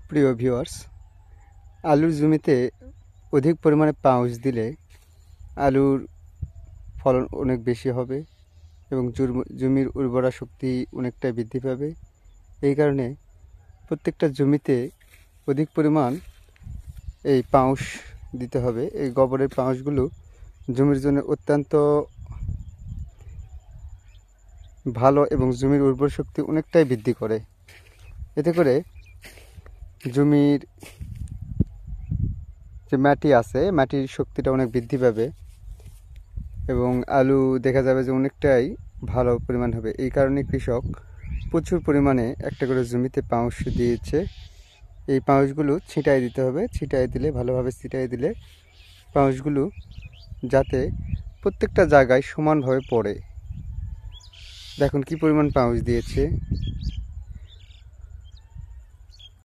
প্রিয় ভিউয়ার্স, আলুর জমিতে অধিক পরিমাণে পাউশ দিলে আলুর ফলন অনেক বেশি হবে এবং জমির উর্বরা শক্তি অনেকটাই বৃদ্ধি পাবে। এই কারণে প্রত্যেকটা জমিতে অধিক পরিমাণ এই পাউশ দিতে হবে। এই গোবরের পাউশগুলো জমির জন্য অত্যন্ত ভালো এবং জমির উর্বর শক্তি অনেকটাই বৃদ্ধি করে। এতে করে জমির যে মাটি আছে, মাটির শক্তিটা অনেক বৃদ্ধি পাবে এবং আলু দেখা যাবে যে অনেকটাই ভালো পরিমাণ হবে। এই কারণে কৃষক প্রচুর পরিমাণে একটা করে জমিতে পাউশ দিয়েছে। এই পাউশগুলো ছিটাই দিতে হবে। ছিটাই দিলে ভালোভাবে ছিটাই দিলে পাউশগুলো যাতে প্রত্যেকটা জায়গায় সমানভাবে পড়ে। দেখুন কি পরিমাণ পাউশ দিয়েছে।